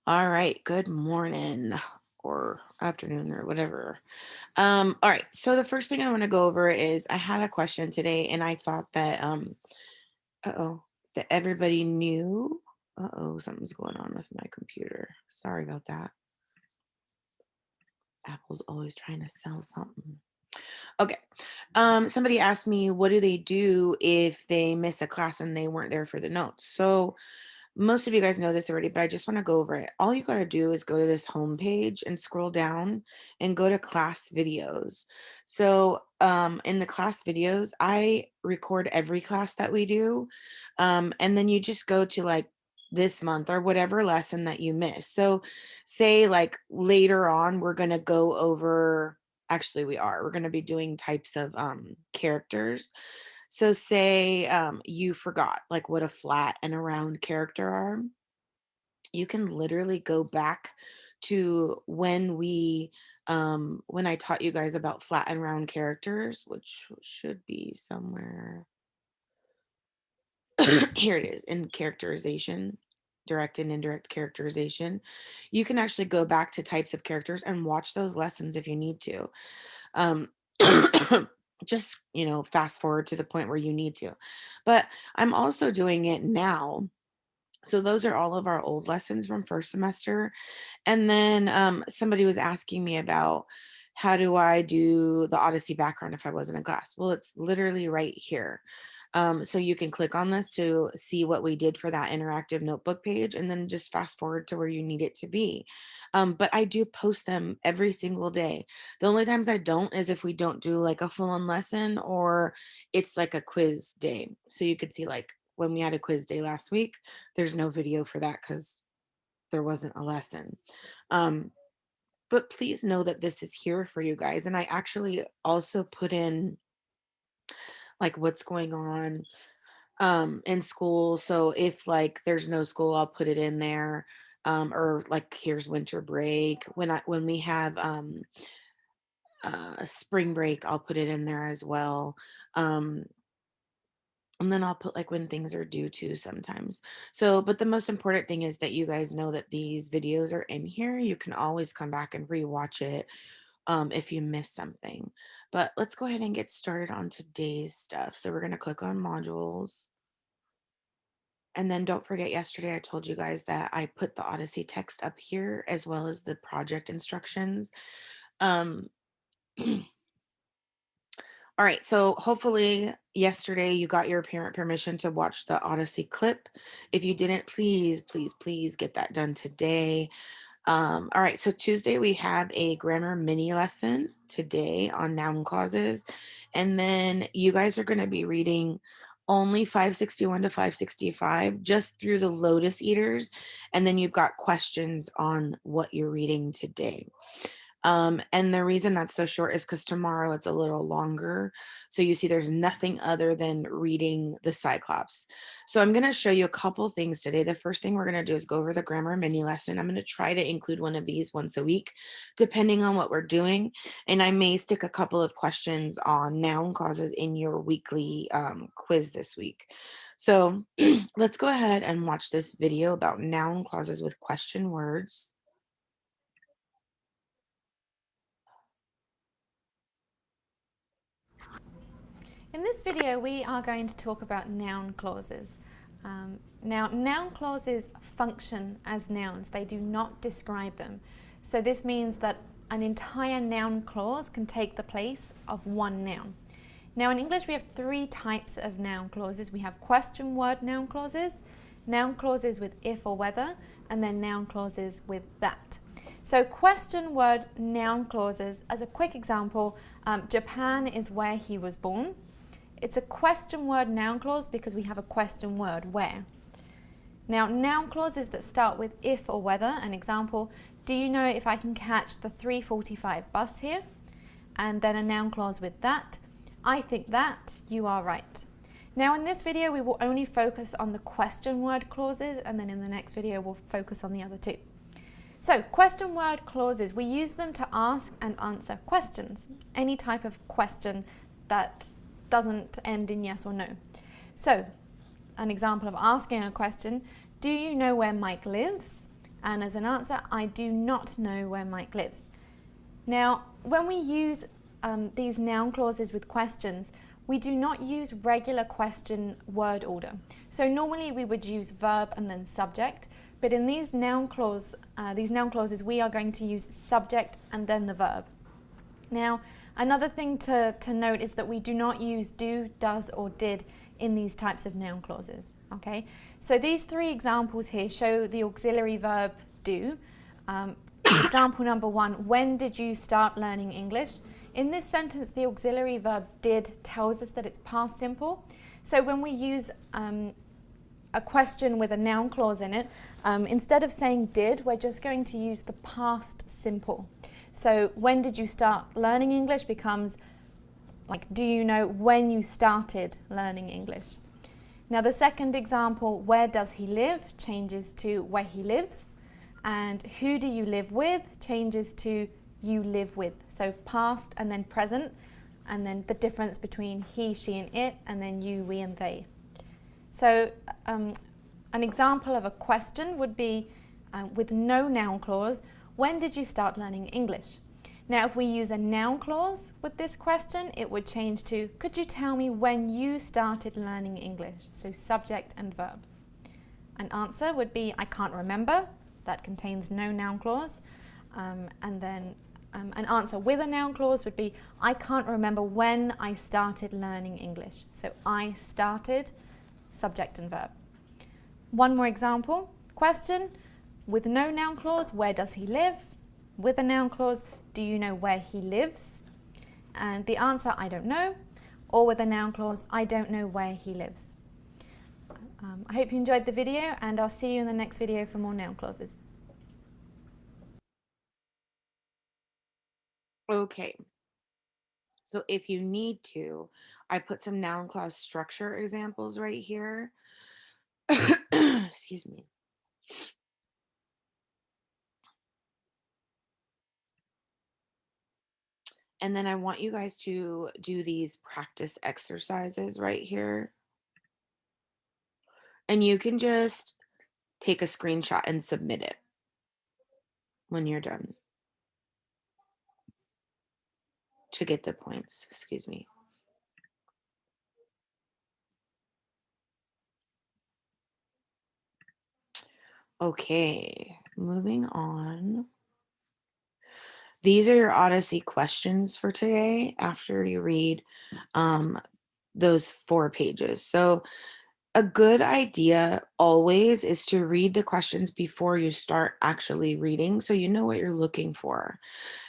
All right, good morning or afternoon or whatever. All right, so the first thing I want to go over is I had a question today and I thought that uh-oh, that everybody knew. Uh-oh, something's going on with my computer. Sorry about that. Apple's always trying to sell something. Okay. Somebody asked me what do they do if they miss a class and they weren't there for the notes. So most of you guys know this already, but I just want to go over it. All you got to do is go to this home page and scroll down and go to class videos. So, in the class videos, I record every class that we do. And then you just go to like this month or whatever lesson that you miss. So, say like later on, we're going to go over, actually, we're going to be doing types of characters. So say you forgot like what a flat and a round character are. You can literally go back to when I taught you guys about flat and round characters, which should be somewhere. Here it is in characterization, direct and indirect characterization. You can actually go back to types of characters and watch those lessons if you need to. Um, just, fast forward to the point where you need to. But I'm also doing it now. So those are all of our old lessons from first semester. And then somebody was asking me about how do I do the Odyssey background if I wasn't in class? Well, it's literally right here. So you can click on this to see what we did for that interactive notebook page and then just fast forward to where you need it to be. But I do post them every single day. The only times I don't is if we don't do like a full on lesson or it's like a quiz day. So you could see like when we had a quiz day last week, there's no video for that because there wasn't a lesson. Um, but please know that this is here for you guys. And I actually also put in like what's going on in school. So if like there's no school, I'll put it in there. Or like here's winter break. When we have spring break, I'll put it in there as well. Um, and then I'll put like when things are due to sometimes. So, but the most important thing is that you guys know that these videos are in here. You can always come back and rewatch it if you miss something. But let's go ahead and get started on today's stuff. So we're going to click on modules. And then don't forget, yesterday I told you guys that I put the Odyssey text up here as well as the project instructions. Um, all right, so hopefully yesterday you got your parent permission to watch the Odyssey clip. If you didn't, please, please, please get that done today. All right, so Tuesday we have a grammar mini lesson today on noun clauses. And then you guys are going to be reading only 561 to 565 just through the Lotus Eaters. And then you've got questions on what you're reading today. And the reason that's so short is because tomorrow it's a little longer. So you see, there's nothing other than reading the Cyclops. So I'm going to show you a couple things today. The first thing we're going to do is go over the grammar mini lesson. I'm going to try to include one of these once a week, depending on what we're doing. And I may stick a couple of questions on noun clauses in your weekly quiz this week. So let's go ahead and watch this video about noun clauses with question words. In this video, we are going to talk about noun clauses. Now, noun clauses function as nouns. They do not describe them. So this means that an entire noun clause can take the place of one noun. Now, in English, we have three types of noun clauses. We have question word noun clauses with if or whether, and then noun clauses with that. So question word noun clauses, as a quick example, Japan is where he was born. It's a question word noun clause because we have a question word, where. Now, noun clauses that start with if or whether, an example, do you know if I can catch the 3:45 bus here? And then a noun clause with that, I think that, you are right. Now in this video we will only focus on the question word clauses, and then in the next video we'll focus on the other two. So question word clauses, we use them to ask and answer questions, any type of question that doesn't end in yes or no. So an example of asking a question, do you know where Mike lives? And as an answer, I do not know where Mike lives. Now, when we use these noun clauses with questions, we do not use regular question word order. So normally we would use verb and then subject, but in these noun clauses, we are going to use subject and then the verb. Now, another thing to note is that we do not use do, does, or did in these types of noun clauses. Okay, so these three examples here show the auxiliary verb do. Example number 1, when did you start learning English? In this sentence, the auxiliary verb did tells us that it's past simple. So when we use a question with a noun clause in it, instead of saying did, we're just going to use the past simple. So when did you start learning English becomes like, do you know when you started learning English? Now the second example, where does he live, changes to where he lives. And who do you live with changes to you live with. So past and then present, and then the difference between he, she, and it, and then you, we, and they. So an example of a question would be with no noun clause, when did you start learning English? Now if we use a noun clause with this question, it would change to, could you tell me when you started learning English? So subject and verb. An answer would be, I can't remember. That contains no noun clause. And then an answer with a noun clause would be, I can't remember when I started learning English. So I started, subject and verb. One more example. Question with no noun clause, where does he live? With a noun clause, do you know where he lives? And the answer, I don't know. Or with a noun clause, I don't know where he lives. I hope you enjoyed the video, and I'll see you in the next video for more noun clauses. Okay. So if you need to, I put some noun clause structure examples right here. Excuse me. And then I want you guys to do these practice exercises right here. And you can just take a screenshot and submit it when you're done to get the points. Excuse me. Okay, moving on. These are your Odyssey questions for today after you read those 4 pages. So a good idea always is to read the questions before you start actually reading so you know what you're looking for.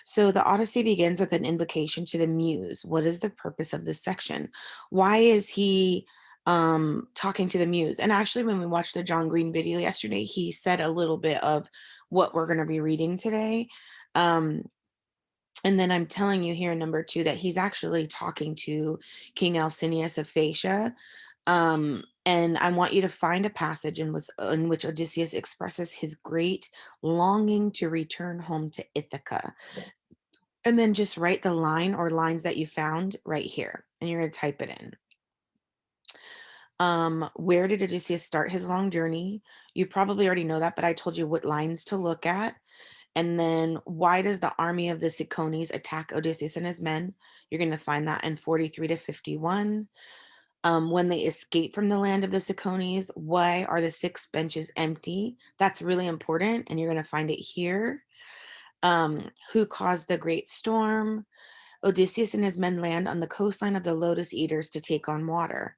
So the Odyssey begins with an invocation to the muse. What is the purpose of this section? Why is he talking to the muse? And actually, when we watched the John Green video yesterday, he said a little bit of what we're going to be reading today. And then I'm telling you here in number 2 that he's actually talking to King Alcinoüs of Phaeacia. And I want you to find a passage in which Odysseus expresses his great longing to return home to Ithaca. And then just write the line or lines that you found right here. And you're going to type it in. Where did Odysseus start his long journey? You probably already know that, but I told you what lines to look at. And then why does the army of the Cicones attack Odysseus and his men? You're going to find that in 43 to 51. When they escape from the land of the Cicones, why are the 6 benches empty? That's really important, and you're going to find it here. Who caused the great storm? Odysseus and his men land on the coastline of the Lotus Eaters to take on water.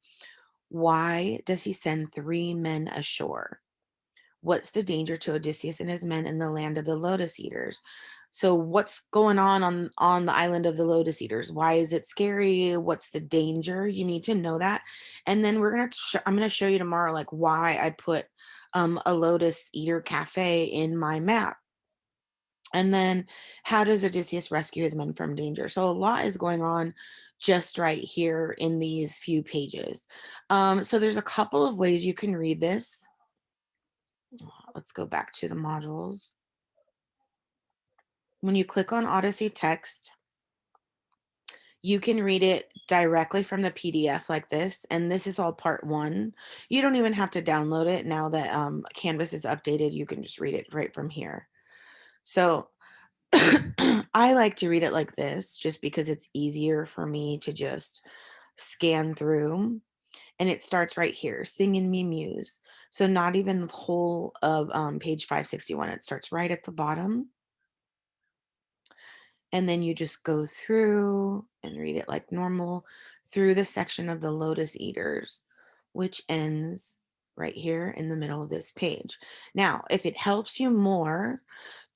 Why does he send 3 men ashore? What's the danger to Odysseus and his men in the land of the Lotus Eaters? So what's going on the island of the Lotus Eaters? Why is it scary? What's the danger? You need to know that. And then I'm going to show you tomorrow like why I put a Lotus Eater cafe in my map. And then how does Odysseus rescue his men from danger? So a lot is going on just right here in these few pages. So there's a couple of ways you can read this. Let's go back to the modules. When you click on Odyssey text, You can read it directly from the PDF like this, and this is all part one. You don't even have to download it now that Canvas is updated. You can just read it right from here. So I like to read it like this just because it's easier for me to just scan through. And it starts right here, Singing Me Muse. So not even the whole of page 561. It starts right at the bottom. And then you just go through and read it like normal through the section of the lotus eaters, which ends right here in the middle of this page. Now, if it helps you more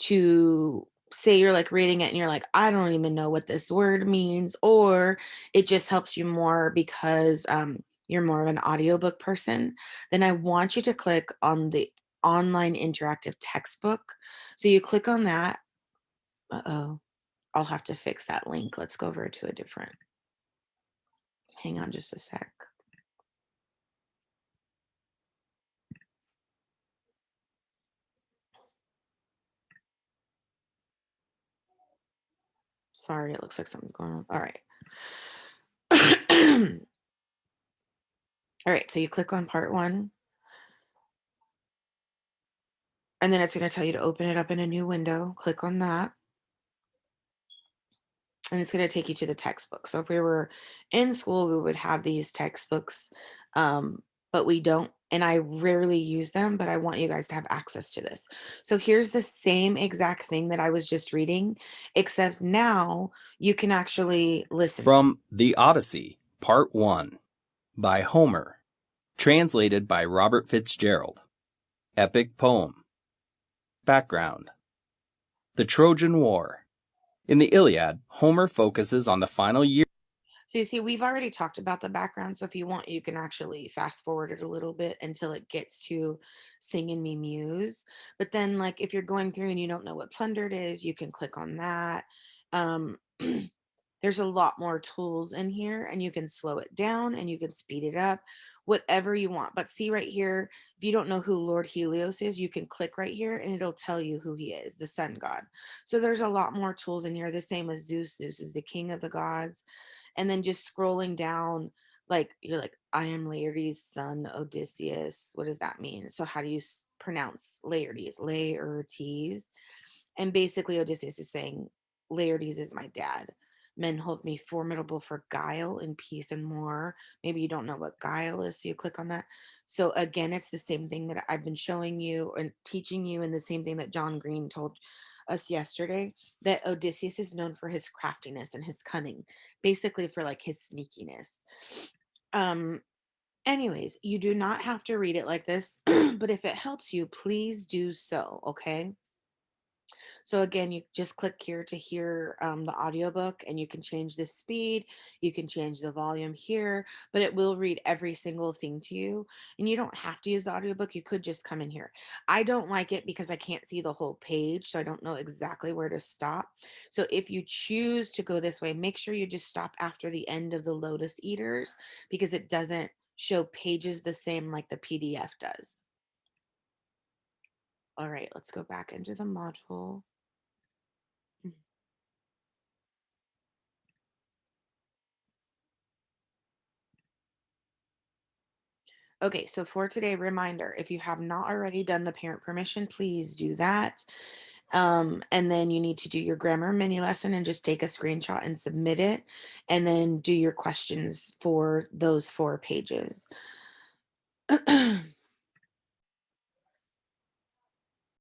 to say you're like reading it and you're like, I don't even know what this word means, or it just helps you more because you're more of an audiobook person, then I want you to click on the online interactive textbook. So you click on that. Uh-oh. I'll have to fix that link. Let's go over to a different. Hang on just a sec. Sorry, it looks like something's going on. All right. All right, so you click on part one, and then it's going to tell you to open it up in a new window. Click on that, and it's going to take you to the textbook. So if we were in school, we would have these textbooks, but we don't. And I rarely use them, but I want you guys to have access to this. So here's the same exact thing that I was just reading, except now you can actually listen. From The Odyssey, Part 1, by Homer, translated by Robert Fitzgerald. Epic poem. Background: the Trojan War. In the Iliad, Homer focuses on the final year. So you see, we've already talked about the background. So if you want, you can actually fast forward it a little bit until it gets to Singing Me Muse. But then, like, if you're going through and you don't know what plundered is, you can click on that. Um, there's a lot more tools in here, and you can slow it down and you can speed it up, whatever you want. But see right here, if you don't know who Lord Helios is, you can click right here and it'll tell you who he is, the sun god. So there's a lot more tools in here, the same as Zeus. Zeus is the king of the gods. And then just scrolling down, like you're like, I am Laertes' son, Odysseus. What does that mean? So how do you pronounce Laertes? Laertes. And basically Odysseus is saying, Laertes is my dad. Men hold me formidable for guile and peace and more. Maybe you don't know what guile is, so you click on that. So again, it's the same thing that I've been showing you and teaching you, and the same thing that John Green told us yesterday, that Odysseus is known for his craftiness and his cunning, basically for like his sneakiness. Um, anyways, you do not have to read it like this, but if it helps you, please do so, okay? So again, you just click here to hear the audiobook, and you can change the speed, you can change the volume here, but it will read every single thing to you. And you don't have to use the audiobook. You could just come in here. I don't like it because I can't see the whole page, so I don't know exactly where to stop. So if you choose to go this way, make sure you just stop after the end of the Lotus Eaters, because it doesn't show pages the same like the PDF does. All right, let's go back into the module. Okay, so for today, reminder, if you have not already done the parent permission, please do that. And then you need to do your grammar mini lesson and just take a screenshot and submit it, and then do your questions for those 4 pages.